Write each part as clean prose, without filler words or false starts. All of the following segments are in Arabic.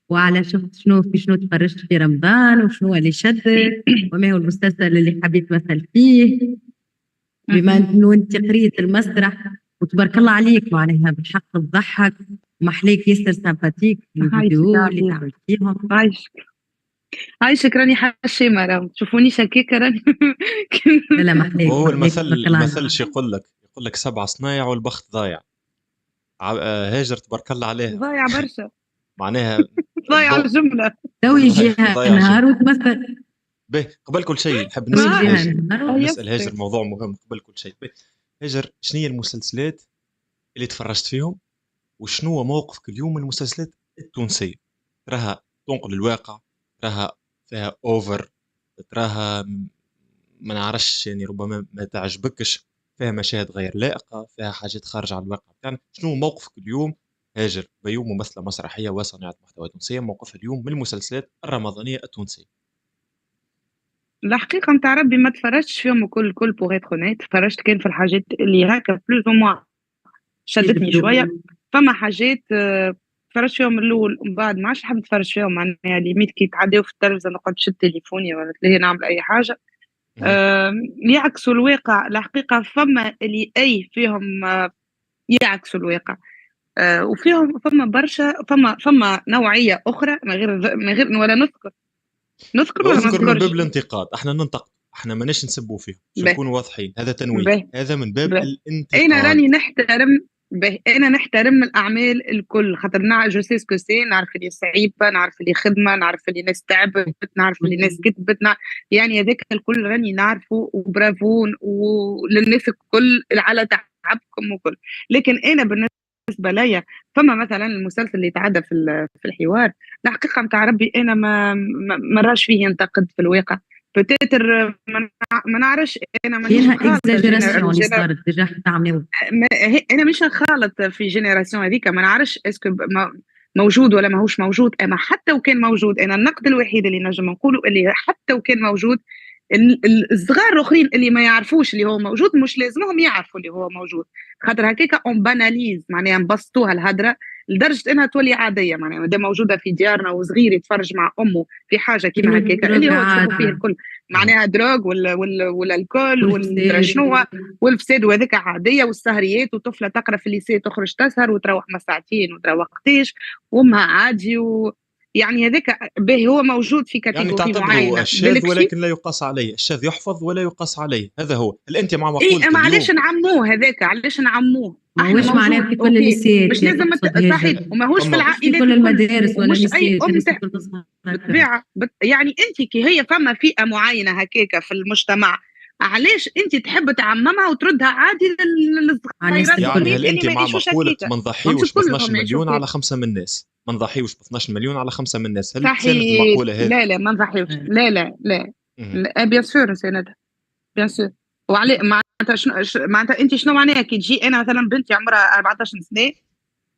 وعلى شنو تفرجت في رمضان، وشنو اللي شدك، وما هو المسلسل اللي حبيت مثل فيه، بما انه انت قريت المسرح وتبارك الله عليك معناها بالحق تضحك ومحليك ياسر سامباتيك عايشك الفيديو اللي عزيزة، تعملتيهم. عايشك راني حشيمة، راهو تشوفونيش هكاكا راني لا لا محليك وهو محليك المثل تبارك الله عليك. المثل شي يقول لك 7 صنايع والبخت ضايع. هاجر تبارك الله عليها، ضايع برشا، معناها ضايع الضوء الجملة. تو يجيها ضايع جملة. نهار وتمثل. به قبل كل شيء نحب تو نسأل يجيها هاجر، نهار. نسأل هاجر يسر موضوع مهم قبل كل شيء. به هاجر، شنو هي المسلسلات اللي تفرجت فيهم، وشنو هو موقفك اليوم من المسلسلات التونسية؟ تراها تنقل الواقع، تراها فيها اوفر، تراها ما نعرفش يعني ربما ما تعجبكش، فيها مشاهد غير لائقة، فيها حاجات خارجة عن الواقع بتاعنا. شنو موقفك اليوم هاجر بيوم ممثلة مسرحية وصانعة محتوى تونسية، موقفها اليوم من المسلسلات الرمضانية التونسية؟ الحقيقة نتاع ربي ما تفرجتش فيهم الكل بوغ إتر أونيت، تفرجت كان في الحاجات اللي هكا بلوز أو موان شدتني شوية. فما حاجات تفرجت فيهم من الأول ومن بعد ما عادش نحب نتفرج فيهم، معناها ليميت كي يتعداو في التلفزة نقعد نشد تليفوني ولا تلاقي نعمل أي حاجة يعكسوا الواقع. الحقيقة فما اللي أي فيهم يعكسوا الواقع، وفيهم فما برشا، فما نوعية أخرى من غير ولا نذكر ولا ما اذكر من نذكرش. باب الانتقاد، احنا ننتقد، احنا ماناش نسبوا فيهم، باش به نكونوا واضحين، هذا تنويه، به هذا من باب به انا الانتقاد. راني نحترم به، انا نحترم الاعمال الكل، خاطر جو سي سكو سي، نعرف اللي صعيبه، نعرف اللي خدمه، نعرف اللي ناس تعبت، نعرف اللي ناس كتبت، يعني هذاك الكل راني نعرفه، وبرافون وللناس الكل على تعبكم وكل. لكن انا بالنسبه ليا فما مثلا المسلسل اللي تعدى في الحوار، الحقيقه نتاع ربي انا ما راش فيه ينتقد في الواقع. بتاتر ما نعرفش، انا مانيش كاينها مخالطه اكزاجيراسيون اللي صارت ديجا حتى عملوا. انا مش نخالط في جينيراسيون هذيك، ما نعرفش اسكو موجود ولا ماهوش موجود. اما حتى وكان موجود، انا النقد الوحيد اللي نجم نقوله اللي حتى وكان موجود، الصغار الاخرين اللي ما يعرفوش اللي هو موجود مش لازمهم يعرفوا اللي هو موجود، خاطر هكاك اون باناليز، معناها نبسطوها الهدره لدرجه انها تولي عاديه. معناها مادام موجوده في ديارنا وصغير يتفرج مع امه في حاجه كيما هكاك اللي هو تشوفوا فيه الكل، معناها دروغ ولا الكل والمدري شنو والفساد، وهذاك عاديه، والسهريات، وطفله تقرا في الليسي تخرج تسهر وتروح ما ساعتين وتروقتيش وامها عادي يعني هذاك باهي هو موجود في يعني كاتيجوري تعتبره معينه الشاذ بالكشي. ولكن لا يقاس عليه، الشاذ يحفظ ولا يقاس عليه، هذا هو. هل انت مع اي مقولة اما علاش اليوم؟ نعموه هذاك، علاش نعموه؟ احنا ماهوش معناه موجود في كل اوكي، الليسيات مش يا لازم تقصد هاجر، صحيح، وماهوش في فما مش في العائلات كل الكل، المدارس ولا ومش اي الليسيات، ام الناس الكل تصحى هكا. بالطبيعه يعني انت كي هي فما فئه معينه هكاك في المجتمع، علاش انت تحب تعممها وتردها عادي للصغيرات الناس يعني الكل. الاخرين هل اللي انت ما مع يعيشوش مقولة هكاك؟ ما مش نضحيوش ب 12 كلهم يعيشوا مليون هكاك. على 5 من الناس، ما نضحيوش ب 12 مليون على 5 من الناس، هل تساند صحيح، المقولة هذه؟ لا ما نضحيوش، لا مهم. لا بيان سور سيناتها، بيان سور. وعلي معناتها معناتها انت شنو معناها كي تجي انا مثلا بنتي عمرها 14 سنه،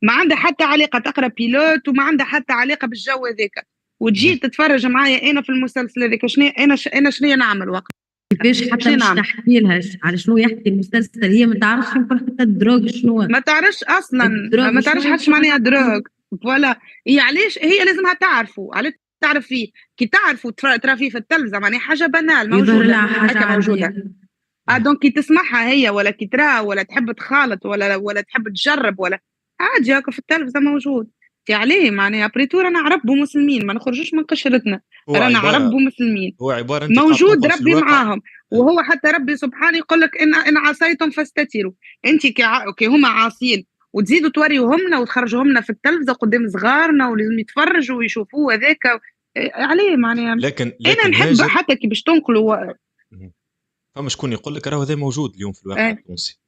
ما عندها حتى علاقه تقرا بيلوت، وما عندها حتى علاقه بالجو هذاك، وتجي مهم. تتفرج معايا انا في المسلسل هذاك، شنو انا شنو نعمل وقت؟ كيفاش حتى شنو مش نعمل؟ تحكي لها على شنو يحكي المسلسل، هي ما تعرفش يمكن حتى الدروغ شنو. ما تعرفش اصلا، الدروغ ما شنو تعرفش حتى يمكن ما معناها تعرفش. دروغ. فوالا هي علاش هي لازمها تعرفوا، علاش تعرف فيه كي تعرفوا ترى فيه في التلفزه، معناها حاجه بنال يظهر موجوده لها حاجة هكا موجوده. عادية. دونك كي تسمعها هي ولا كي تراها ولا تحب تخالط ولا تحب تجرب ولا عادي هكا في التلفزه موجود. تي عليه معناها بريتو رانا عرب ومسلمين، ما نخرجوش من قشرتنا، هو رانا عرب عبارة ومسلمين، هو عبارة انت قاعد موجود تنقل في ربي الواقع. معاهم. وهو حتى ربي سبحانه يقول لك ان عصيتم فاستتروا. انت كي هما عاصيين وتزيدوا توريوهمنا وتخرجوهمنا في التلفزه قدام صغارنا ولازم يتفرجوا ويشوفوه هذاك عليه معناها. لكن انا نحب هاجر، حتى كي باش تنقلوا فما شكون يقول لك راهو هذا موجود اليوم في الواقع التونسي،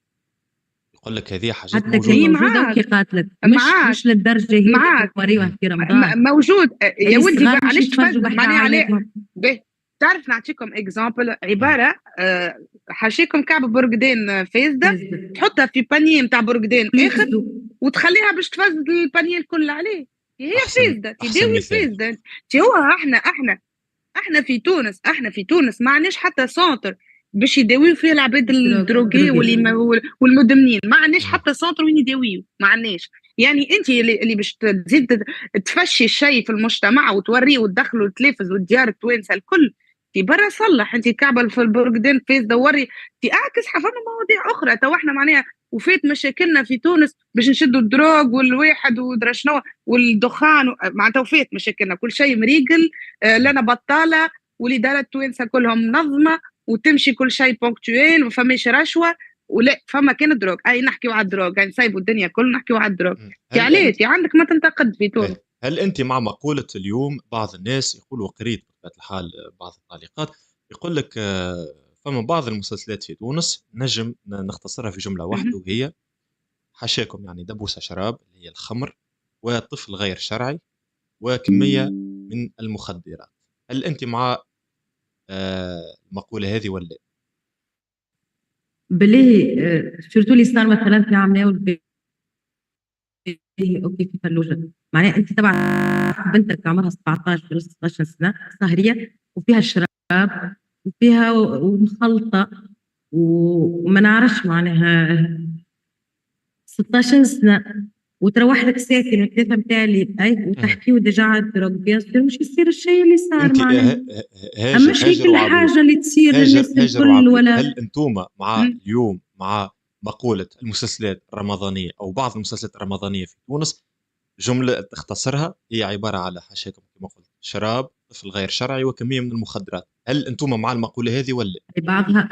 يقول لك هذه حاجات حتى كان هي موجودة. موجودة معاك وكي قاتلك معاك مش للدرجة هي اللي معاك توريوها في رمضان. موجود يا اللي ولدي الصغار مش علاش يتفرجوا تفزلك بحذا معناها عليه. عليهم. به تعرف نعطيكم اكزامبل عباره حاشيكم كعب برقدين فاسده، تحطها في بانيه نتاع برقدين اخر وتخليها باش تفزد البانيه الكل عليه، هي فاسده تداوي الفاسده. هو احنا في تونس ما عندناش حتى سونتر باش يداويو فيه العباد الدروغي والمدمنين، ما عندناش حتى سونتر وين يداويو، ما عندناش. يعني انت اللي باش تزيد تفشي الشيء في المجتمع وتوريه وتدخله التلفز والديار التوانسه الكل في برا صلح. انت كعبه في البرقدان فيس دوري في اعكس فما مواضيع اخرى. تو احنا معناها وفات مشاكلنا في تونس باش نشدوا الدروغ والواحد ودرا شنو والدخان معناتها وفات مشاكلنا كل شيء مريقل. لنا بطاله والاداره التوانسه كلهم منظمه وتمشي كل شيء بونكتويل وما فماش رشوه ولا فما كان دروغ. اي نحكيو على الدروغ يعني نسيبوا الدنيا كل نحكيو على الدروغ. علاش عندك ما تنتقد في تونس؟ هل انت مع مقوله اليوم بعض الناس يقولوا قريت بطبيعه الحال بعض التعليقات يقول لك فما بعض المسلسلات في تونس نجم نختصرها في جمله واحده وهي حاشاكم يعني دبوسه شراب اللي هي الخمر وطفل غير شرعي وكميه من المخدرات. هل انت مع المقوله هذه ولا؟ بليه شفتوا اللي صار مثلا في عم ناول اوكي في فلوجه معناها انت تبع بنتك عمرها 17 ولا 16 سنه سهريه وفيها الشراب وفيها ومخلطه وما نعرفش معناها 16 سنه وتروح لك ساكن الثلاثه نتاع اللي وتحكي وديجا على الدروغ بيان مش يصير الشيء اللي صار معناها. اما مش هيك الحاجه اللي تصير للناس الكل ولا. هل انتم مع اليوم مع مقوله المسلسلات الرمضانيه او بعض المسلسلات الرمضانيه في تونس جمله تختصرها هي عباره على حاشاكم كما قلت شراب طفل غير شرعي وكميه من المخدرات؟ هل انتم مع المقوله هذه ولا؟ بعضها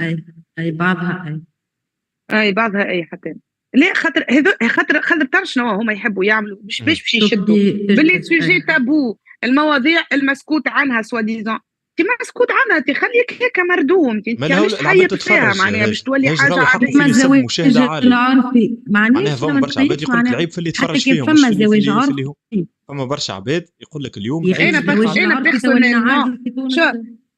بعضها حتى لا خاطر تعرف شنو هما يحبوا يعملوا باش يشدوا باللي سوجي تابو المواضيع المسكوت عنها سواديزون تي مسكوت عنها تخليك هيك مردوم انت علاش تحيط فيها معناها باش تولي حاجه عاديه. فما الزواج العرفي معناها فما برشا عباد يقول لك العيب في اللي يتفرج فيهم فما زواج عرفي فما برشا عباد يقول لك اليوم انا بيرسونيلمون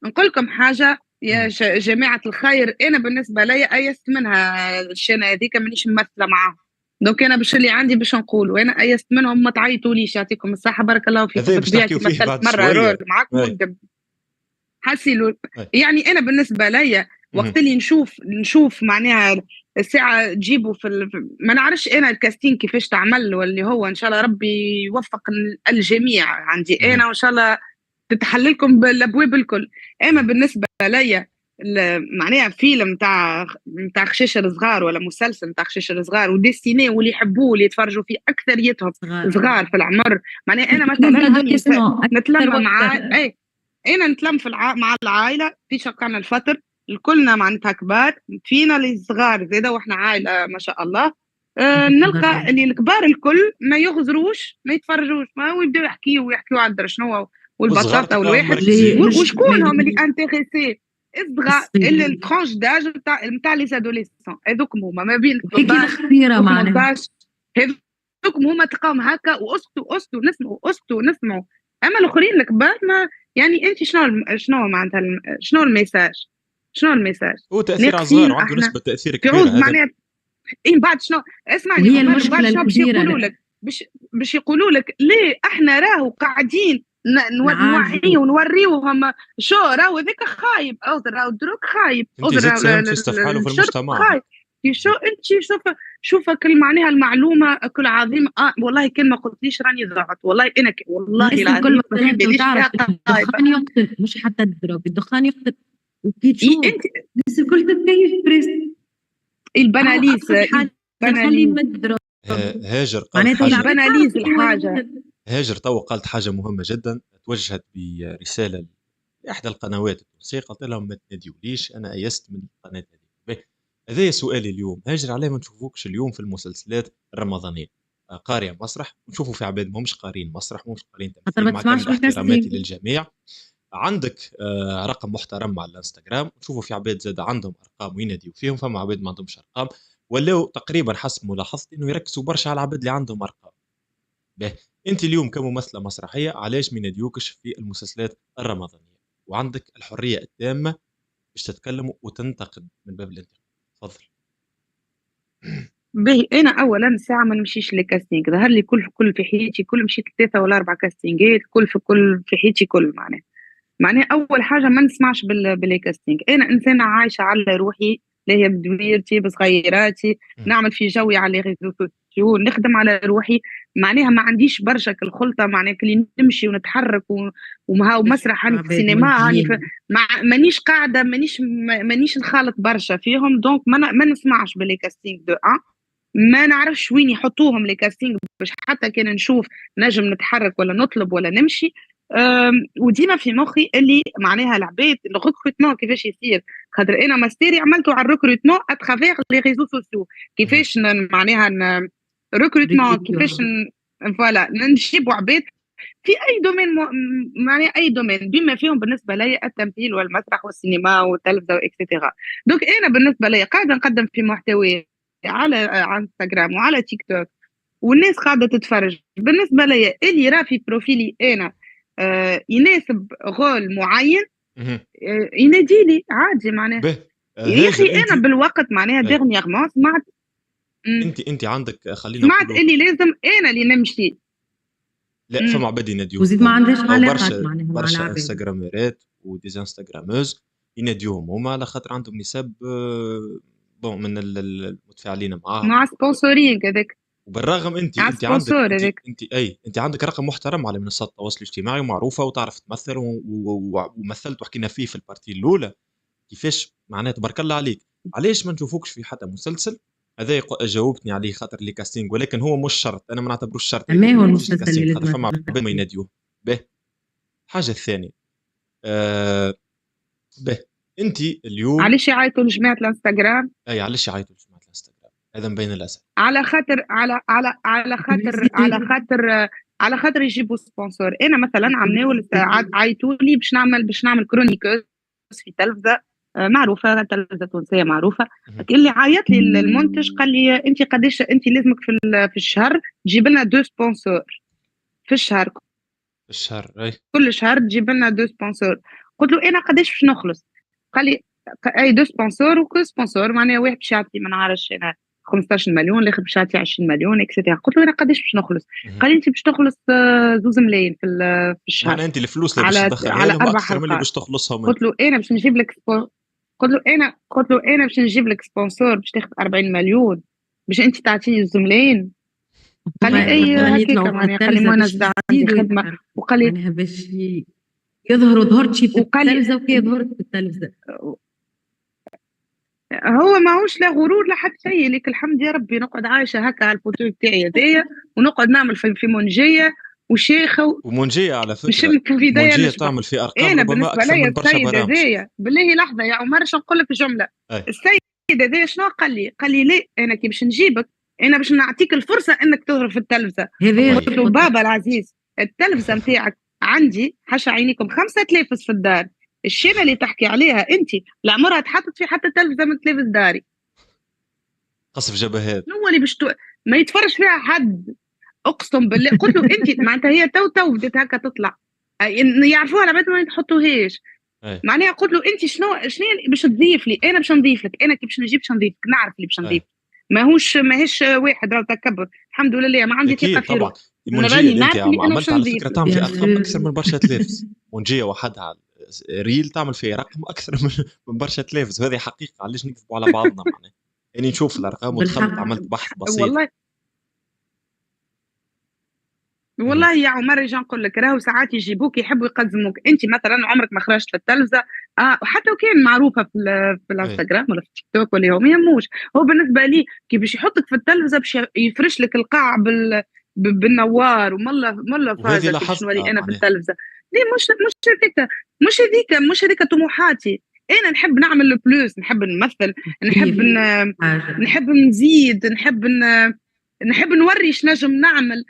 نقول لكم حاجه يا جماعه الخير. انا بالنسبه لي ايست منها الشانه هذيك مانيش ممثله معاهم دونك انا باش اللي عندي باش نقول وانا ايست منهم ما تعيطوليش يعطيكم الصحه بارك الله فيكم. بطبيعتي مثلت مره رول معاكم ونكذب حسيلو. يعني انا بالنسبه لي وقت اللي نشوف معناها الساعه تجيبوا ما نعرفش انا الكاستين كيفاش تعمل واللي هو ان شاء الله ربي يوفق الجميع عندي انا وان شاء الله تتحللكم بالابواب الكل. اما بالنسبه لي معناها فيلم تاع خشيشه الصغار ولا مسلسل تاع خشيشه الصغار وديستيني واللي يحبوه واللي يتفرجوا فيه اكثريتهم صغار في العمر. معناها انا مثلا نتلم مع انا نتلم مع العائله في شقنا الفطر الكلنا معناتها كبار فينا اللي صغار زاده واحنا عائله ما شاء الله. نلقى اللي الكبار الكل ما يغزروش ما يتفرجوش ما ويبداو يحكيوا على شنو والبطاطا والواحد وشكون هم اللي انتريسي الصغار اللي الترانش داج نتاع لي ادوليسون هذوك هما ما بين 18 هذوك هما تلقاهم هكا واسكتوا نسمعوا. اما الاخرين الكبار ما يعني انت شنو معناتها شنو الميساج هو تاثير على الصغار وعنده نسبه تاثير كبيره معناتها بعد شنو اسمعني هي المشكله الكبيره باش يقولوا لك ليه احنا راهو قاعدين نوعيه ونوريوهم شو راهو هذاك خايب راهو الدروك خايب استفعاله في المجتمع شو انت شوفك معناها المعلومه كل عظيمه. والله كان ما قلتليش راني ضعت والله انا والله العظيم كل تعرف الدخان يقتل مش حتى الدروك الدخان يقتل وكي تشوف انت الناس الكل تتكيف بريس البناليز هاجر البناليز الحاجه هاجر قالت حاجه مهمه جدا توجهت برساله لاحدى القنوات التونسيه قالت لهم ما تناديوليش انا ايست من القناه هذه. هذا سؤالي اليوم هاجر علاه ما نشوفوكش اليوم في المسلسلات الرمضانيه قارئ مسرح نشوفوا في عباد ماهمش قارئين مسرح ماهمش قارئين تمثيل مع كامل احتراماتي للجميع. عندك رقم محترم على الانستغرام نشوفوا في عباد زاد عندهم ارقام ويناديوا فيهم فما عباد ما عندهمش ارقام ولاو تقريبا حسب ملاحظتي انه يركزوا برشا على العباد اللي عندهم ارقام. انت اليوم كممثله مسرحيه علاش ما يناديوكش في المسلسلات الرمضانيه وعندك الحريه التامه باش تتكلم وتنتقد من باب الانتقاد؟ تفضل. باهي انا اولا ساعه ما نمشيش لكاستينغ ظهر لي كل في حياتي كل مشيت 3 ولا 4 كاستينغات كل في حياتي كل معناها اول حاجه ما نسمعش بالكاستينغ. انا انسانه عايشه على روحي اللي هي بدويرتي بصغيراتي نعمل في جوي على ريزو سوسيو نخدم على روحي معناها ما عنديش برشا الخلطه، معناها كلي نمشي ونتحرك ومها مسرح هاني في السينما هاني مانيش قاعده مانيش نخالط برشا فيهم. دونك ما نسمعش باللي كاستينغ دو ما نعرفش وين يحطوهم لي كاستينغ باش حتى كان نشوف نجم نتحرك ولا نطلب ولا نمشي. وديما في مخي اللي معناها العباد الريكروتمون كيفاش يصير، خاطر انا ماستيري عملته على الريكروتمون اترافيغ لي ريزو سوسيو، كيفاش معناها ريكروتمون كيفاش فوالا نجيبوا عباد في اي دومين معناها اي دومين بما فيهم بالنسبه لي التمثيل والمسرح والسينما والتلفزه واكسترا. دونك انا بالنسبه لي قاعده نقدم في محتوى على انستغرام وعلى تيك توك والناس قاعده تتفرج. بالنسبه لي اللي راه في بروفيلي انا يناسب غول معين ينادي لي عادي معناها. يا اخي انا بالوقت معناها ديرنييرمون سمعت انت عندك خلينا سمعت اللي لازم انا اللي نمشي. لا فما عباد يناديوهم وزيد ما عندهاش علاقات معناها مع برشا العباد. انستغرامرات وديزانستغراموز يناديوهم هما على خاطر عندهم نسب بون من المتفاعلين معاهم مع سبونسورينغ هذاك. وبالرغم انت انت عندك رقم محترم على منصات التواصل الاجتماعي ومعروفه وتعرف تمثل ومثلت وحكينا فيه في البارتي الاولى كيفاش معناها تبارك الله عليك. علاش ما نشوفوكش في حتى مسلسل؟ هذا جاوبتني عليه خاطر لي كاستينغ، ولكن هو مش شرط، انا ما نعتبروش شرط. ما هو المسلسل اللي لازم فما عباد ما يناديوه به. حاجه الثانيه به انت اليوم علاش يعيطوا لجماعه الانستغرام؟ اي علاش يعيطوا لجماعه الانستغرام؟ هذا مبين الاسد على خاطر على خاطر يجيبوا سبونسور. انا مثلا عملوا عيطوا لي باش نعمل كرونيكوز في تلفزه معروفه، تلفزه تونسيه معروفه. اللي عيط لي المنتج قال لي انت قداش انت لازمك في الشهر تجيب لنا 2 سبونسور في الشهر اي كل شهر تجيب لنا 2 سبونسور. قلت له انا قداش باش نخلص؟ قال لي اي 2 سبونسور وكل سبونسور معناها واحد باش يعطي ما نعرفش انا 15 مليون، الاخر باش يعطي 20 مليون اكسترا. قلت له انا قداش باش نخلص؟ قال لي انت باش تخلص 2 ملايين في الشهر. معناها انت الفلوس اللي باش تدخلها لهم اكثر من اللي باش تخلصهم. قلت له انا باش نجيب لك قلت له انا باش نجيب لك سبونسور باش تاخذ 40 مليون باش انت تعطيني 2 ملايين. قال لي اي هكاك معناها قال لي وانا زاد عندي خدمه وقال لي معناها باش يظهروا ظهرت شي في التلفزه وكي ظهرت في التلفزه. هو ماهوش لا غرور لا حتى شيء، لك الحمد يا ربي نقعد عايشه هكا على البوتو تاعي هذايا ونقعد نعمل في منجيه وشيخه ومنجيه على فكره في منجيه تعمل في ارقام ربما اكثر من برشا برامج. بالله لحظه يا عمر باش نقول لك جمله. السيد هذايا شنو قال لي ليه انا كي باش نجيبك انا باش نعطيك الفرصه انك تظهر في التلفزه. قلت له بابا العزيز التلفزه نتاعك عندي حاشا عينيكم 5 تلافز في الدار، الشيله اللي تحكي عليها انت لعمرها تحطت في حتى تلفزه من تلفز داري. قصف جبهات شنو اللي باش ما يتفرج فيها حد اقسم بالله. قلت له انت معناتها هي تو بدات هكا تطلع يعرفوها على بعد ما يحطوهاش معناها. قلت له انت شنو باش تضيف لي؟ انا باش نضيف لك، انا كي باش نجيب باش نضيف لك، نعرف اللي باش نضيف. ماهيش واحد راه تكبر الحمد لله ما عندي ثقه في روحي. منجيه انت عملت على فكره تعمل في ارقام اكثر من برشا تلافز. منجيه وحدها ريل تعمل فيه رقم اكثر من برشا تلافز، وهذه حقيقه. علاش نكذبوا على بعضنا معناها؟ يعني نشوف الارقام ودخلت عملت بحث بسيط والله يا عمر رجع نقول لك راهو ساعات يجيبوك يحبوا يقزموك. انت مثلا عمرك ما خرجت في التلفزه وحتى وكان معروفه في الانستغرام ولا في التيك توك ولا ما يهموش. هو بالنسبه لي كي باش يحطك في التلفزه باش يفرش لك القاع بالنوار وملا فازه باش نولي انا في التلفزه. ليه مش هذيك طموحاتي. انا نحب نعمل البلوس، نحب نمثل، نحب نزيد، نحب نوري ايش نجم نعمل.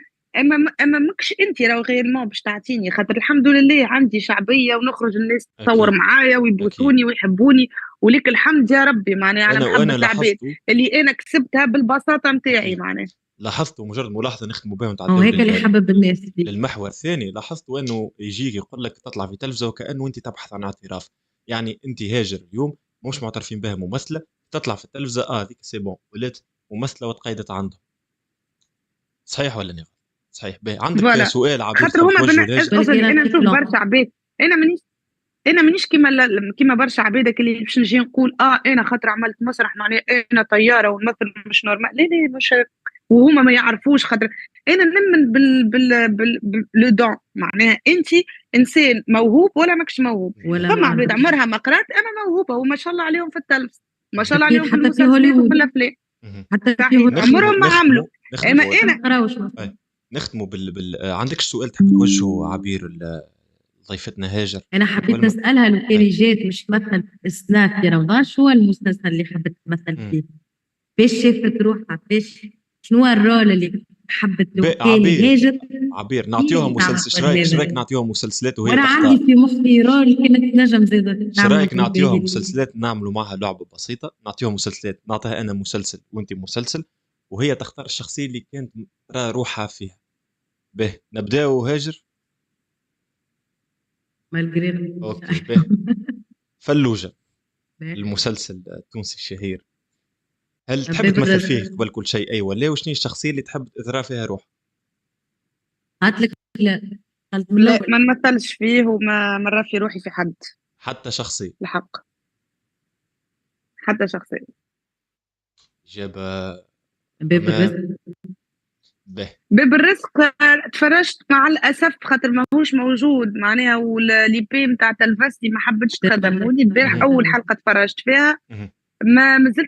اما ماكش انت راهو غير ما باش تعطيني، خاطر الحمد لله عندي شعبيه ونخرج الناس تصور معايا ويبوسوني ويحبوني ولك الحمد يا ربي معناها على محبه العباد اللي انا كسبتها بالبساطه نتاعي. معناها لاحظت مجرد ملاحظه نختموا بها وهيك اللي حبب الناس فيه. للمحور الثاني لاحظت انه يجيك يقول لك تطلع في تلفزه وكانه انت تبحث عن اعتراف. يعني انت هاجر اليوم مش معترفين بها ممثله تطلع في التلفزه ذيك سي بون ولات ممثله وتقيدت عندهم. صحيح ولا لا؟ صحيح. عندك سؤال عبيد خاطر هما انا نشوف برشا عباد. انا مانيش كيما برشا عباد اللي باش نجي نقول انا خاطر عملت مسرح معناها انا طياره ونمثل مش نورمال. لا مش وهما ما يعرفوش. خاطر انا نؤمن لو دون، معناها انت انسان موهوب ولا ماكش موهوب. ولا فما ما عباد عندهمش. عمرها ما قرات انا موهوبه وما شاء الله عليهم في التلفز، ما شاء الله أكيد، عليهم في حتى في المسلسلات هوليوود. وفي الافلام. حتى في صحيح هوليوود عمرهم ما عملوا. اما نختموا انا نقراوش نختموا عندك سؤال تحب توجهه عبير ضيفتنا هاجر؟ انا حبيت قبل ما- نسالها لو كان أي. جات مش تمثل في السنة في رمضان، شو هو المسلسل اللي حبت تمثل فيه؟ فاش شافت روحها؟ فاش شنو هو الرول اللي حبت لو كان عبير هاجر؟ عبير نعطيوها إيه، مسلسل. تعرف ايش رايك هذا. نعطيوها مسلسلات وهي وانا تختار؟ عندي في مخي رول كانت نجم زاد ايش نعمل رايك نعطيوها فيه. مسلسلات نعملوا معها لعبه بسيطه؟ نعطيوها مسلسلات، نعطيها انا مسلسل وانت مسلسل، وهي تختار الشخصيه اللي كانت ترى روحها فيها. به نبداو هاجر. مالغري اوكي به. فلوجه المسلسل التونسي الشهير، هل تحب باب تمثل الرزق. فيه قبل كل شيء؟ ايوه لا، وشنو الشخصيه اللي تحب ترى فيها روح؟ قالت لك لا، قالت من لا الاول ما نمثلش فيه وما مرة في روحي في حد حتى شخصيه؟ الحق، حتى شخصيا. اجابه باب تمام. الرزق. به باب الرزق تفرجت مع الاسف خاطر ماهوش موجود معناها، واللي بي نتاع تلفزتي ما حبتش تخدم ولي البارح اول حلقه تفرجت فيها ما مازلت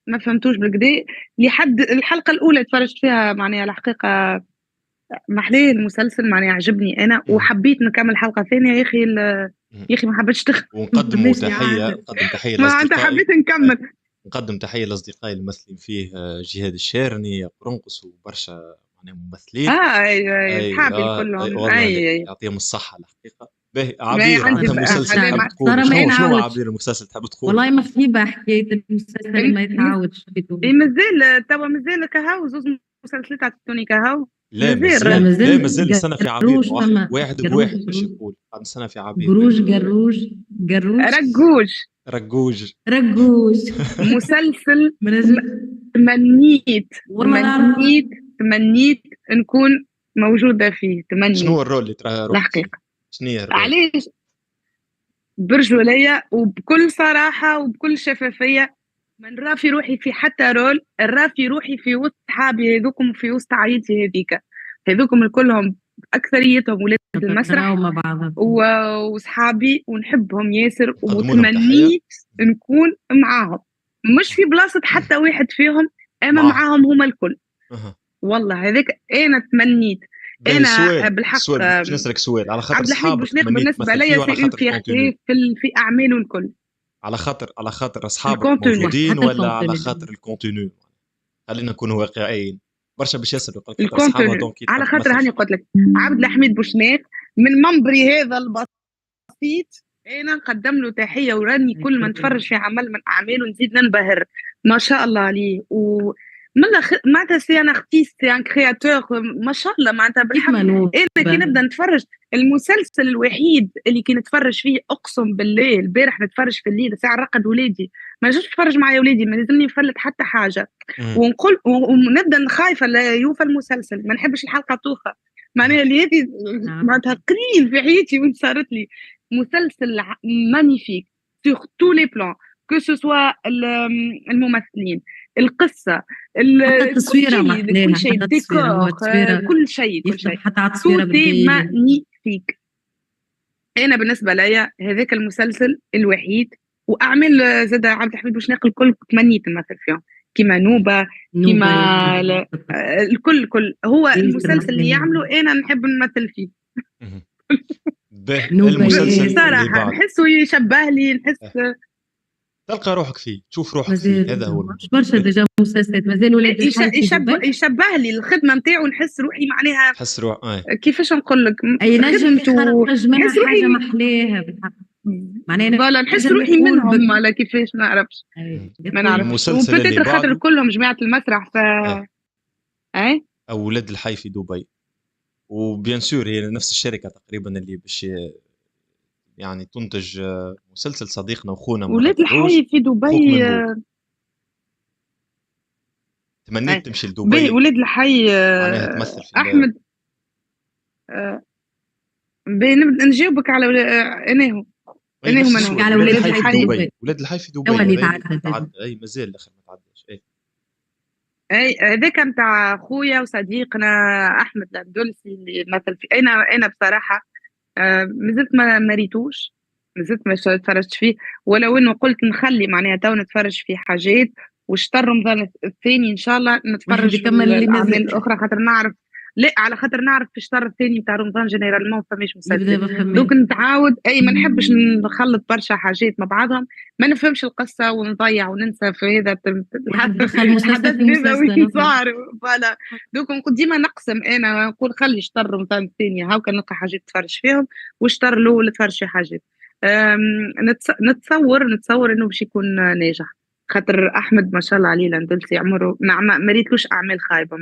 ما فهمتوش بالكدا لحد الحلقه الاولى تفرجت فيها معناها الحقيقه محليه المسلسل معناها عجبني انا وحبيت نكمل حلقه ثانيه يا اخي يا اخي ما حبيتش تخدم ونقدم ماشي تحيه، عادي. نقدم تحيه ما انت لاصدقائي، حبيت نكمل. نقدم تحيه لاصدقائي الممثلين فيه، جهاد الشارني، قرنقص وبرشا معناها ممثلين. اصحابي كلهم والله يعطيهم الصحه الحقيقه. باهي ما عبير عندي عندها مسلسل على تحب ما تقول؟ صار ما شنو ينعاودش. عبير المسلسل تحب تقول؟ والله مخيبة حكاية المسلسل اللي ما يتعاودش. مازال توا مازال كهو زوز مسلسلات عطوني كهو لا مازال. مازال لا مازال السنه في عبير، قروش فما واحد بواحد باش يقول قاعد السنه في عبير. قروش قروش قروش رجوج رجوج رجوش مسلسل منجم والله تمنيت نكون موجودة فيه. تمنيت. شنو الرول اللي تراها روحك؟ الحقيقة شنو هي الرول؟ علاش؟ برجولية وبكل صراحة وبكل شفافية، ما نرى في روحي في حتى رول، نرى في روحي في وسط صحابي هذوكم وفي وسط عائلتي هذيك، هذوكم الكلهم أكثريتهم ولاد المسرح مع بعضهم وصحابي ونحبهم ياسر، نقدموا لهم وتمنيت نكون معاهم، مش في بلاصة حتى واحد فيهم، أما معاهم هما الكل. والله هذاك أنا تمنيت. أنا بالحق باش نسألك سؤال على خاطر عبد الحميد بوشناق بالنسبة لي في أعماله الكل. على خاطر اصحابك موجودين ولا على خاطر الكونتينيو؟ خلينا نكونوا واقعيين. برشا باش يسالوا يقول لك اصحابها دونك على خاطر هاني قلت لك عبد الحميد بوشناق من منبري هذا البسيط انا نقدم له تحيه، وراني كل ما نتفرج في عمل من اعماله نزيد ننبهر ما شاء الله عليه. و معناتها سي ان ارتيست سي ان كرياتور ما شاء الله معناتها بالحق. انا كي نبدا نتفرج المسلسل الوحيد اللي كي نتفرج فيه اقسم بالله البارح نتفرج في الليل ساعه رقد ولادي ما نجمش نتفرج معايا ولادي ما لازمني نفلت حتى حاجه ونقول ونبدا خايفه لا يوفى المسلسل ما نحبش الحلقه توفى معناها اللي هذه معناتها قليل في حياتي وين صارت لي. مسلسل مانيفيك سور تو لي بلان كو سو سوا الممثلين القصه التصويره محلاها كل شيء ديكور كل شيء حتى على التصويره مانيفيك. انا بالنسبه ليا هذاك المسلسل الوحيد واعمل زاد عبد الحميد بوشناق الكل تمنيت نمثل فيهم كيما نوبه كيما الكل هو المسلسل اللي يعملوا انا نحب نمثل فيه. المسلسل صراحه نحسه يشبه لي نحس تلقى روحك فيه تشوف روحك فيه. هذا هو مش برشا ديجا مسلسلات مازال ولاد يشبه لي الخدمه نتاعو نحس روحي معناها تحس روح كيفاش نقول لك اي نجم يخرج منها حاجه محلاها بالحق معناها فوالا نحس روحي منهم ولا كيفاش ما نعرفش ما نعرفش وبدات خاطر كلهم جماعه المسرح ف اي اولاد الحي في دبي وبيان سور هي نفس الشركه تقريبا اللي باش يعني تنتج مسلسل صديقنا وخونا ولاد الحي في دبي. تمنيت تمشي لدبي ولاد الحي تمثل في احمد نجاوبك على انهم على ولاد الحي في دبي. ولاد الحي في دبي اي مازال الاخر ما تعداش. اي اي هذاك نتاع خويا وصديقنا احمد الأندلسي اللي مثل في انا بصراحه مازلت ما ريتوش، مازلت ما تفرجت فيه، ولو انه قلت نخلي معناها تو نتفرج في حاجات وشطر رمضان الثاني ان شاء الله واحد نتفرج في يكمل اللي الاعمال مازال الاخرى خاطر نعرف. لا على خاطر نعرف في الشهر الثاني نتاع رمضان جينيرالمون فماش يبدا مسلسل. دوك بخمام. نتعاود اي ما نحبش نخلط برشا حاجات مع بعضهم، ما نفهمش القصه ونضيع وننسى في هذا واحد دخل مسلسل الحدث في هذا وين مسلسل أصلا. صار. فوالا دوك نقول ديما نقسم، انا نقول خلي شطر رمضان الثاني هاكا نلقى حاجات تفرج فيهم، وشطر الاول تفرج في حاجات. نتصور انه باش يكون ناجح، خاطر احمد ما شاء الله عليه الاندلسي عمره ما ريتلوش اعمال خايبه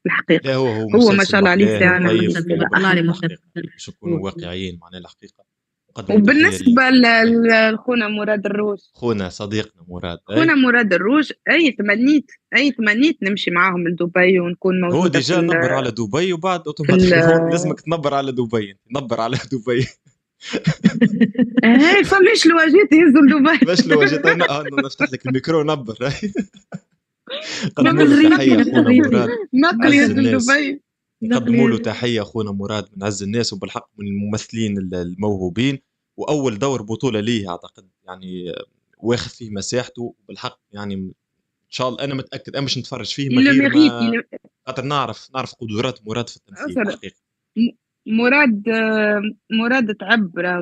الحقيقه. لا هو هو ما مسلسل شاء الله عليه محلاه سي وطيب مسلسل ولا طلع لي بالحق مسلسل الحقيقة باش نكونوا واقعيين معناها الحقيقة. نقدموا تحية وبالنسبه لخونا مراد الروج، لخونا صديقنا مراد. خونا أي مراد الروج، اي تمنيت نمشي معاهم لدبي ونكون هو موجوده ديجا نبر على دبي وبعد في ال... اوتوماتيكمون لازمك تنبر على دبي، نبر على دبي. فماش الواجهات يهزوا لدبي. باش لو جيت انا نفتح لك الميكرو نبر. قدموا نقل له تحية ريفي اخونا نقل مراد، نقل عز يهزوا الناس. لدبي. نقدموا له نقل تحية اخونا مراد من عز الناس، وبالحق من الممثلين الموهوبين، واول دور بطولة ليه اعتقد يعني واخذ فيه مساحته بالحق يعني. ان شاء الله انا متاكد انا مش نتفرج فيه من إلا غير ميريت ما خاطر نعرف قدرات مراد في التمثيل أصلا الحقيقه. مراد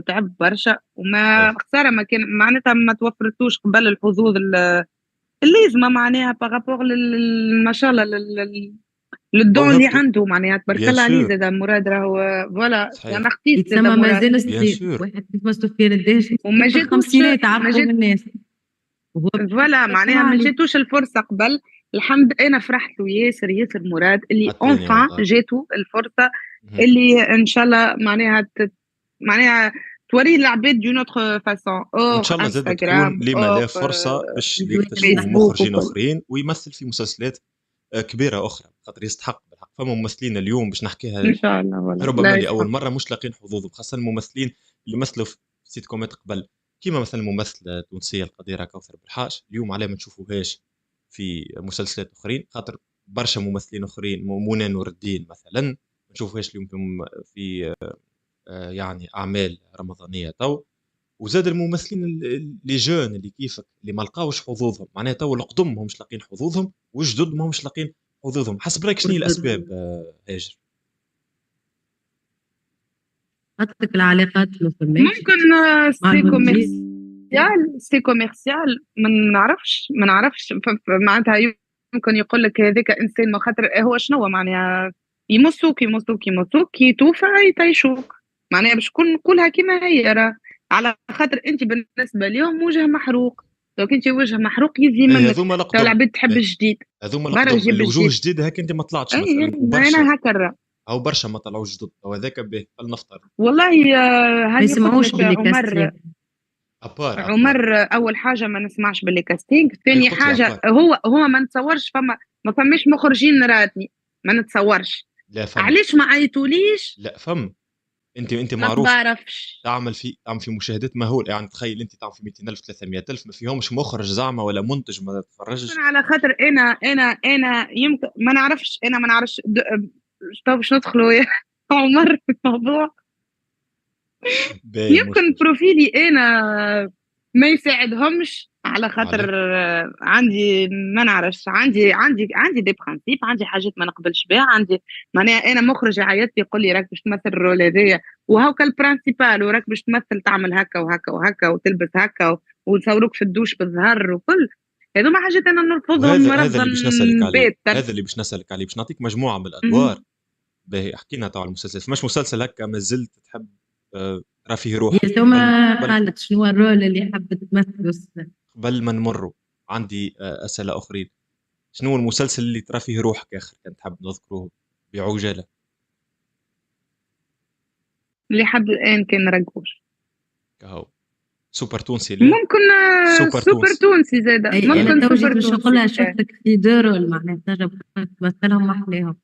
تعب برشا، وما اي خساره ما كان معناتها ما توفرتوش قبل الحظوظ اللازمه معناها بارابور ما شاء الله للدون اللي موهبته عنده معناها تبارك بيان الله عليه سور. زاد مراد راهو فوالا صحيح يعني اختيت زاد يتسمى ما مراد زال بيان ستيل، سور. واحد كيف ما سفيان الدهش وما في جاتوش الخمسينات ما عرفوا جات الناس وهو فوالا تبارك الله معناها ما عليه. جاتوش الفرصه قبل. الحمد انا فرحت له ياسر ياسر مراد اللي حتى انا اونفان والله. جاتو الفرصه مهم. اللي ان شاء الله معناها توري العباد دون اوتر فاسون وان اور شاء الله زاد تكون انستغرام لما اور لا فرصه باش فيديوهات يكتشفوا نجح. فيسبوك مخرجين وكل. اخرين ويمثل في مسلسلات كبيره اخرى، خاطر يستحق بالحق. فما ممثلين اليوم باش نحكيها ان شاء الله والله ربما لا لاول يسحق. مره مش لاقين حظوظهم، خاصه الممثلين اللي مثلوا في سيت كوميت قبل، كيما مثلا الممثله التونسيه القديره كوثر بالحاج، اليوم علاه ما نشوفوهاش في مسلسلات اخرين، خاطر برشا ممثلين اخرين منى نور الدين مثلا ما نشوفوهاش اليوم في يعني اعمال رمضانيه تو. وزاد الممثلين اللي جون اللي كيفك اللي ما لقاوش حظوظهم، معناها تو القدم ماهمش لاقين حظوظهم والجدد ماهمش لاقين حظوظهم. حسب رايك شنو هي الاسباب هاجر؟ قصدك العلاقات ما فماش ممكن مع سي المنتجين. كوميرسيال ما نعرفش معناتها يمكن يقول لك هذاك انسان ما خاطر هو شنو معناها يمسوك كي توفى يطيشوك معناها باش نقولها كيما هي راه على خاطر انت بالنسبه لهم وجه محروق. لو انت وجه محروق يزي اي منك. هذوما تو القدم، العباد تحب الجديد هذوما برا القدم جيب الوجوه الجديد. الجديده هكا انت ما طلعتش اي مثلا وبرشا انا هكا او برشا ما طلعوش جدد او هذاك به فلنفترض والله ما هل يقول يسمعوش لك باللي عمر كاستين. عمر اول حاجه ما نسمعش باللي كاستينغ، ثاني قلت لي حاجه ابار. هو ما نتصورش ما فماش مخرجين راتني ما نتصورش. لا فم، علاش ما عيطوليش لا فم. انت ما معروف بعرفش. تعمل في مشاهدات مهول، يعني تخيل انت تعمل في 200,000 300,000 ما فيهمش مخرج زعمه ولا منتج ما تفرجش. على خاطر انا يمكن ما نعرفش باش ندخلوا يا عمر في الموضوع. باهي يمكن مش بروفيلي انا ما يساعدهمش على خاطر عندي ما نعرفش عندي دي برانسيب، عندي حاجات ما نقبلش بها، عندي معناها انا مخرج يعيط لي يقول لي راك باش تمثل الرول هذايا وهاكا البرانسيبال وراك باش تمثل تعمل هكا وهكا وهكا وتلبس هكا وتصوروك في الدوش بالظهر وكل هذوما حاجات انا نرفضهم هذا رفضا اللي باش نسالك عليه، باتا. هذا اللي باش نسالك عليه، باش نعطيك مجموعه من الادوار. باهي حكينا تاع المسلسل، فماش مسلسل هكا ما زلت تحب ترى فيه روحك هي سوما قالت شنو الرول اللي حبت تمثله. قبل ما نمروا عندي اسئله اخرين. شنو المسلسل اللي ترى فيه روحك اخر كان تحب نذكره بعجاله؟ اللي حد الان كان رقوش كهو سوبر تونسي لا ممكن سوبر تونسي زاده اي ممكن انا توجد سوبر باش تونسي. نقولها شفتك في دور معناها تنجم تمثلهم محليهم.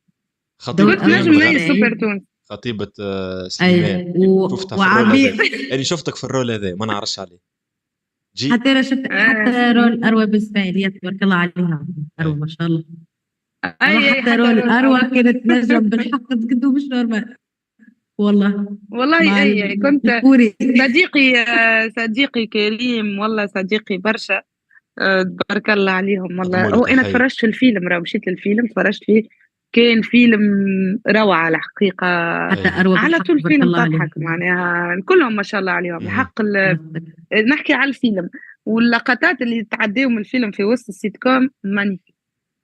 خطيبة قلت نجم أيام نعمل غلا، سوبر تونسي. خطيبة سليمان. اي شفتها في الرول وعبيد هذا، يعني شفتك في الرول هذا ما نعرفش عليه. تجي حتى انا شفت حتى آه. رول اروى بالاسماعيليه تبارك الله عليها، اروى ما شاء الله. اما اي حتى رول رول اروى كانت نجم بالحق قدو مش نورمال والله. والله مع اي كنت الكوري صديقي كريم، والله صديقي برشا. تبارك الله عليهم والله. نقدموا له هو انا تحيه. تفرجت في الفيلم، راه مشيت للفيلم تفرجت فيه، كان فيلم روعة الحقيقة. حتى أي. اروى على بالحق طول تبارك فيلم الله عليها. تضحك معناها، كلهم ما شاء الله عليهم مهم. الحق. نحكي على الفيلم واللقطات اللي تعديوا من الفيلم في وسط السيت كوم، مانيفيك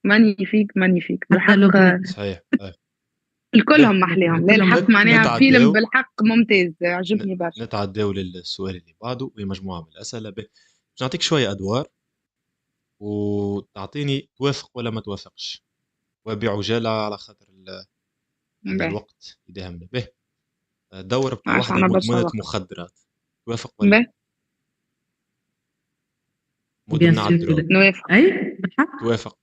مانيفيك مانيفيك حتى بالحق. لبنى صحيح. أي. به الكلهم محليهم، لا كلهم الحق معناها فيلم نتعداو بالحق ممتاز، عجبني برشا. نتعداو للسؤال اللي بعده، وهي مجموعه من الاسئله. به باش نعطيك شويه ادوار وتعطيني توافق ولا ما توافقش، وبعجاله على خاطر يعني باهي الوقت يداهمنا. به دور بتاع عاش واحده على برشا مدمنه وقت. مخدرات، توافق ولا لا؟ باهي بيان مدمنه على سور الدراغ، نوافق اي بالحق. توافق؟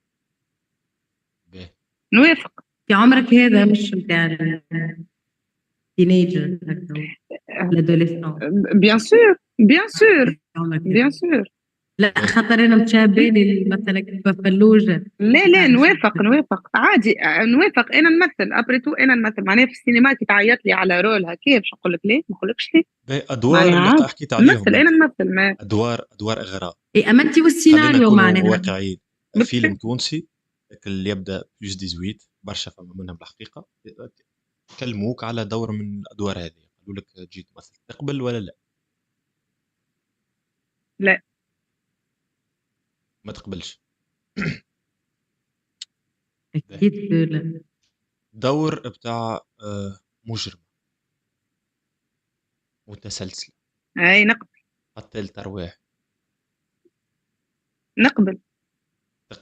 به نوافق. في عمرك هذا مش بتاع التينيجر الادوليسون. بيان سور بيان سور في عمرك هذا. بيان سور. لا به خاطر انا متشابهين مثلا كيف فلوجه. لا نوافق عادي. نوافق، انا نمثل ابريتو، انا نمثل معناها في السينما كي تعيط لي على رول هكا باش نقول لك ليه، ما نقولكش ليه. به ادوار معناها اللي عادي حكيت عليهم نمثل، انت، انا نمثل ما ادوار اغراء. اي اما انت خلينا والسيناريو نكونوا معناها. واقعيين. فيلم تونسي اللي يبدا بلوس 18 برشا فما منهم بالحقيقه، كلموك على دور من الادوار هذه، قالوا لك تجي تمثل، تقبل ولا لا؟ لا. ما تقبلش؟ اكيد لا. دور بتاع مجرم متسلسل اي نقبل. قتلت ارواح، نقبل.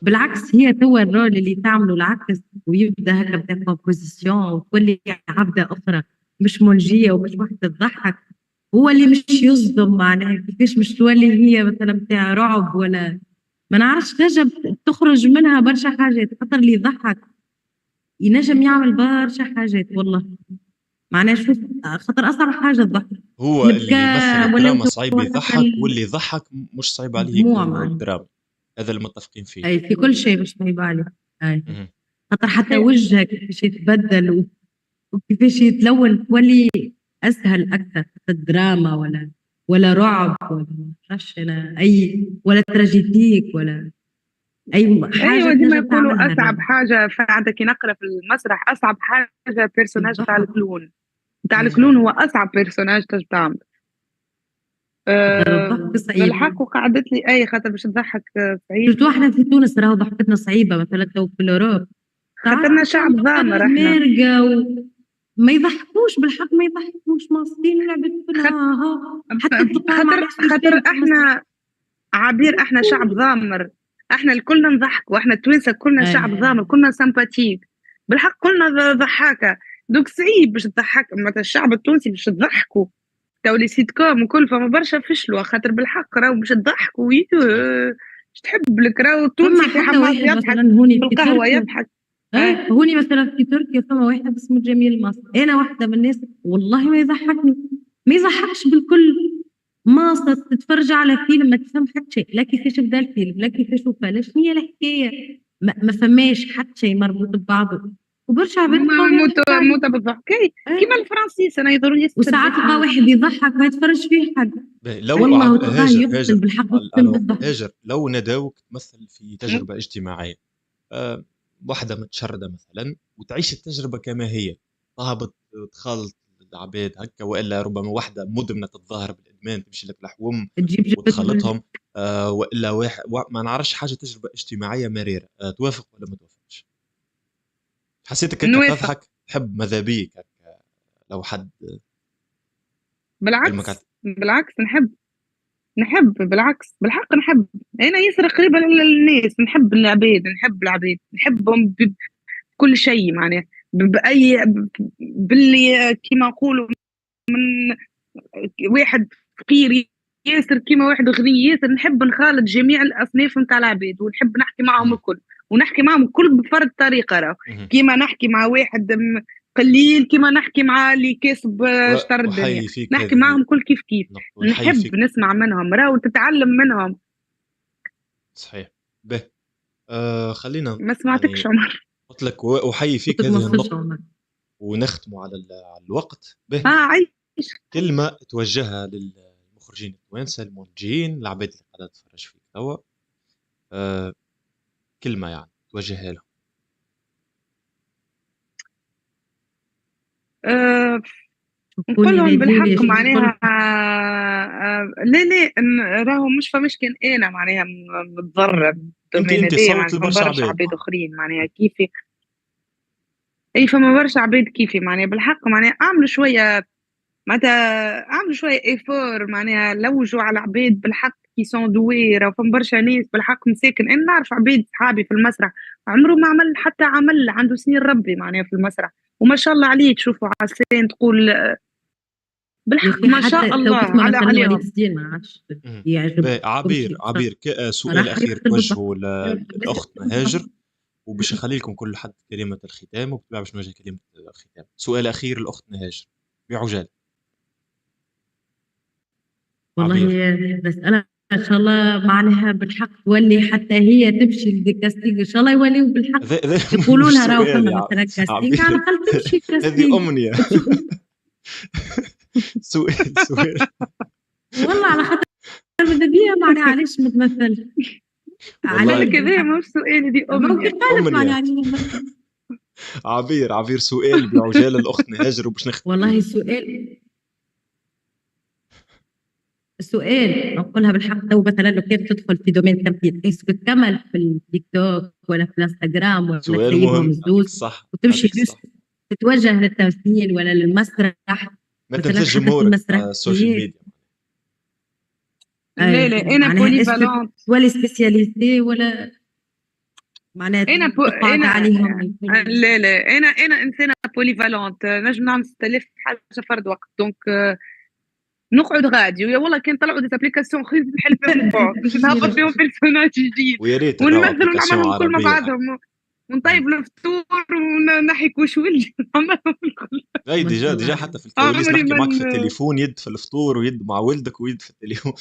بالعكس هي توا الرول اللي تعمله العكس، ويبدا هكا بتاع بوزيسيون وتولي عبده اخرى مش منجيه ومش واحده تضحك، هو اللي مش يصدم معناها. كيفاش مش تولي هي مثلا بتاع رعب ولا ما نعرفش، نجم تخرج منها برشا حاجات. خاطر اللي يضحك ينجم يعمل برشا حاجات والله معناها. شوف خاطر اصعب حاجه الضحك. هو اللي يمثل نبكى ولا الدراما صعيب حتى يضحك، واللي يضحك مش صعيب عليه الدموع يكتب معناها. الدراما. هذا اللي متفقين فيه. اي في كل شيء مش صعيب عليه. اي مهم. خاطر حتى وجهك كيفاش يتبدل وكيفاش يتلون تولي اسهل اكثر. حتى الدراما ولا رعب ولا معرفش انا اي ولا تراجيديك ولا اي حاجه ايوه ديما تنجم يقولوا تعملها اصعب الرعب. حاجه فعندك كي نقرا في المسرح، اصعب حاجه بيرسوناج تاع الضحك. الكلون. تاع أي. الكلون هو اصعب بيرسوناج تنجم تعمل. خاطر الضحك صعيب. بالحق وقعدت لي اي خاطر باش تضحك صعيب. شفتوا احنا في تونس راهو ضحكتنا صعيبه مثلا تو في الاوروب. خاطرنا شعب ضامر احنا. مارقه ما يضحكوش بالحق، ما يضحكوش ماصين العباد كلها. حتى الدقام خاطر احنا عبير، احنا شعب ضامر، احنا الكلنا نضحك، واحنا التوانسه كلنا شعب ضامر، كلنا سمباتيك بالحق، كلنا ضحاكه. دوك صعيب باش تضحك مثلا الشعب التونسي باش تضحكوا تو لي سيت كوم وكل، فما برشا فشلوا خاطر بالحق راهو باش تضحكوا باش تحب لك راهو التونسي في حماس يضحك هوني في القهوه يضحك. هوني مثلا في تركيا فما واحد اسمه جميل مصر، انا واحده من الناس والله ما يضحكني، ما يضحكش بالكل. ماصة تتفرج على فيلم ما تفهم حتى شيء، لا كيفاش بدا الفيلم لا كيفاش وفا شنو هي الحكايه، ما فماش حتى شيء مربوط ببعضه. وبرشا عباد موت بالضحك كيما الفرنسيس انا يضرني. وساعات تلقى واحد يضحك ما يتفرج فيه حد. لو والله تلقاه يقتل بالحق يقتل بالضحك. هاجر لو نداوك تمثل في تجربه اجتماعيه، واحده متشرده مثلا، وتعيش التجربه كما هي، تهبط تخلط العباد هكا، والا ربما واحده مدمنه تتظاهر بالادمان تمشي لك لحوم وتخلطهم، والا واحد ما نعرفش حاجه، تجربه اجتماعيه مريره، توافق ولا ما توافقش؟ حسيتك هكا تضحك تحب ماذا بيك هكا لو حد؟ بالعكس نحب بالعكس بالحق نحب. انا ياسر قريبه للناس، نحب العباد نحبهم بكل شيء معناها، باي باللي كيما نقولوا من واحد فقير ياسر كيما واحد غني ياسر، نحب نخالط جميع الاصناف نتاع العباد ونحب نحكي معهم الكل، ونحكي معهم الكل بفرد طريقه. راه كيما نحكي مع واحد قليل كيما نحكي مع اللي كاسب شطر الدنيا، وحي فيك نحكي هذه معهم كل كيف كيف، ونحيي فيك. نحب نسمع منهم راهو تتعلم منهم. صحيح. به خلينا ما سمعتكش يعني عمر. قلت لك وحي فيك صوتك ما هذه وصلش النقطة عمر. ونختموا على الوقت. به عايش. كلمة توجهها للمخرجين التوانسة المنتجين العباد اللي قاعدة تتفرج فيك توا، كلمة يعني توجهها لهم. نقول قولي لهم هديولي بالحق شو معناها نقول. لا راهو مش فماش كان انا معناها متضرر بالدومين انت هذايا، صوت معناها فما لبرشا برشا عباد عباد اخرين معناها كيفي. اي فما برشا عباد كيفي معناها بالحق معناها اعملوا شويه، معناتها اعملوا شويه ايفور معناها لوجوا على عباد بالحق كي سون دوي. راهو فما برشا ناس بالحق مساكن، انا نعرف عباد صحابي في المسرح عمره ما عمل حتى عمل عنده سنين ربي معناها في المسرح، وما شاء الله عليه تشوفوا عسان تقول يا بالحق اخي ما شاء حتى تو الله تسمع على مثلا وليد عليهم. الزين ما عادش يعجبكم عبير شيء سؤال راح أخير يقتل بالضبط. توجهه لأختنا هاجر، وباش نخلي لكم كل حد كلمة الختام، وبالطبع باش نوجه كلمة الختام. سؤال أخير لأختنا هاجر بعجالة. والله عبير بس انا ان شاء الله معناها بالحق تولي حتى هي تمشي للكاستينج ان شاء الله يوليوا بالحق يقولوا مش لها راهو سؤال فما يا مثلا كاستينج عبير، على الاقل تمشي هذه كاستينج أمنية. تشوف. سؤال والله على خاطر ماذا بيا معناها علاش ما تمثل والله عليه بالك هذا بالحق. مش سؤال، هذه ممكن امنيه. قالت أمنية. معناها علاش ما تمثل. عبير سؤال بعجالة لأختنا هاجر وباش نختم والله فيه. السؤال نقولها بالحق. تو مثلا لو كانت تدخل في دومين تمثيل اسكو تكمل في التيك توك ولا في الانستغرام ولا سؤال تسيبهم مهم. الزوز صح، وتمشي يعطيك جوست الصح. تتوجه للتمثيل ولا للمسرح ما مثلا تنساش حتى في جمهورك على السوشيال المسرحيات. ميديا. لا لا انا معناها اسكو بوليفالونت. تولي سبيسياليتي ولا معناها تقعد انا عليهم لا لا انا انسانه بوليفالونت، نجم نعمل 6000 حاجه فرد وقت. دونك نقعد غادي ويا والله كان طلعوا دي ابليكاسيون خير نحل فيهم بعض باش نهبط فيهم بيرسوناج جديد ويا ريت نراو ونمثل ابليكاسيون ونعملهم الكل مع عربية. بعضهم ونطيب الفطور ونحي كوش ولدي نعملهم الكل. اي ما شاء ديجا الله. حتى في الكواليس عمري نحكي معك في من التليفون، يد في الفطور ويد مع ولدك ويد في التليفون.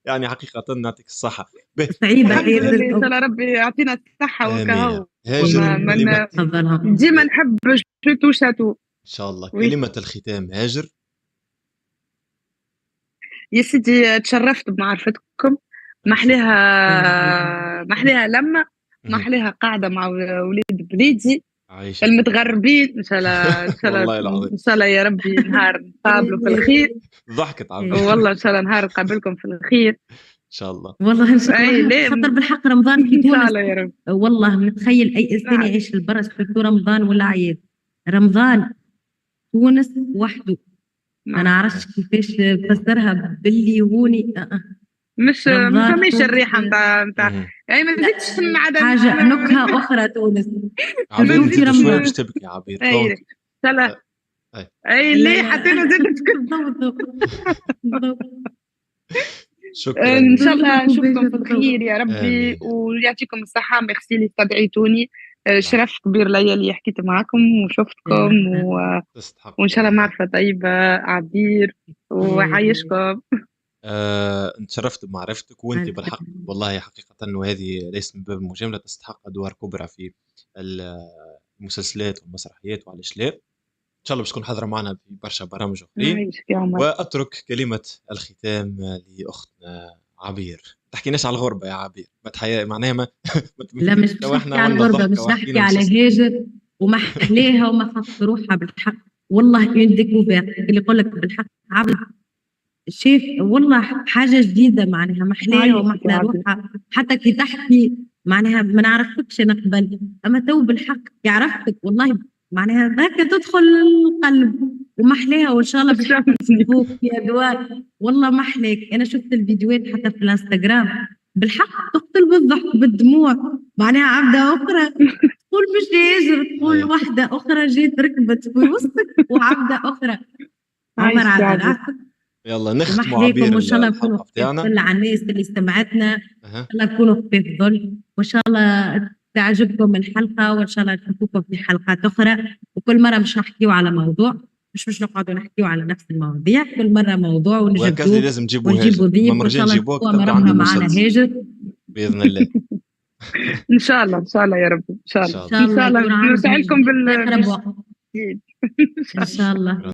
يعني حقيقة نعطيك الصحة. به صعيبة الحمد هي لله ان شاء الله ربي يعطينا الصحه آمين. وكهو. هاجر من كلمة تفضلها. ديما نحب شتو شاتو. إن شاء الله وي. كلمة الختام هاجر. يا سيدي تشرفت بمعرفتكم، محليها لما محليها قاعده مع ولاد بليدي عايشة المتغربين. ان شاء الله ان شاء الله والله العظيم. ان شاء الله يا ربي نهار نقابلوا في الخير. ضحكت عبير. والله ان شاء الله نهار نقابلكم في الخير إن شاء الله. والله ان شاء اي الله لا خاطر بالحق رمضان في ان شاء تونس الله يا رب. والله نتخيل اي انسان نعم. يعيش البرا سورتو رمضان ولا عيد رمضان تونس وحده. ما نعم. نعرفش كيفاش تفسرها باللي هوني مش ما رمضان فماش تونس. الريحه نتاع لا، يعني ما زدتش نعدم حاجه نكهه اخرى تونس. عبير نشوف في نزيدوا شوية رمضان. باش تبكي عبير. اي فهمت. ان شاء الله. أي. اي لا، ليه لا. حتى انا زدت بالضبط. شكرا. ان شاء الله نشوفكم نشوفكم في بالضبط. الخير يا ربي آمين. ويعطيكم الصحه. ميرسي اللي استدعيتوني، شرف كبير ليا اللي حكيت معكم وشفتكم تستحق وان شاء الله والله. معرفه طيبه عبير وعايشكم. تشرفت بمعرفتك وانت بالحق والله حقيقة، وهذه ليست من باب المجاملة، تستحق أدوار كبرى في المسلسلات والمسرحيات، وعلاش لا. إن شاء الله باش تكون حاضرة معنا في برشا برامج أخرين. عايشك يا عمر. وأترك كلمة الختام لأختنا عبير. تحكيناش على الغربة يا عبير، ما تحيا معناها ما لا مش نحكي على الغربة، مش نحكي على هاجر وما حلاها وما خفت روحها بالحق. والله اون ديكوفيرت اللي يقول لك بالحق عبد شاف والله حاجة جديدة معناها محلاها ومحلى روحها. حتى كي تحكي معناها ما نعرفكش أنا قبل، أما تو بالحق يعرفتك والله معناها ذاك تدخل القلب ومحلاها. وإن شاء الله بنشوفوك في أدوار والله محلاك. أنا شفت الفيديوهات حتى في الانستغرام بالحق تقتل بالضحك بالدموع معناها. عبدة أخرى تقول مش هاجر، تقول واحدة أخرى جيت ركبت في وسطك وعبدة أخرى. عمر عبد العافية. يلا نختم عبير وان شاء الله نكونوا بتاعنا على الناس اللي استمعتنا. ان شاء الله نكونوا في ظل وان شاء الله تعجبكم الحلقة، وإن شاء الله نشوفكم في حلقات أخرى. وكل مرة مش نحكيو على موضوع، مش نقعدوا نحكيو على نفس المواضيع، كل مرة موضوع وهكذا ونجدوه لازم نجيبوا ونجيبوا هاجر ضيف، ما وإن شاء مرجان الله نجيبوك هو تبدا مرمها عنده معنا مسلسل هاجر. باذن الله. ان شاء الله ان شاء الله يا رب ان شاء ان الله شاء الله إن شاء الله يكون عرض نساعدكم في أقرب وقت بالتسجيل إن شاء الله.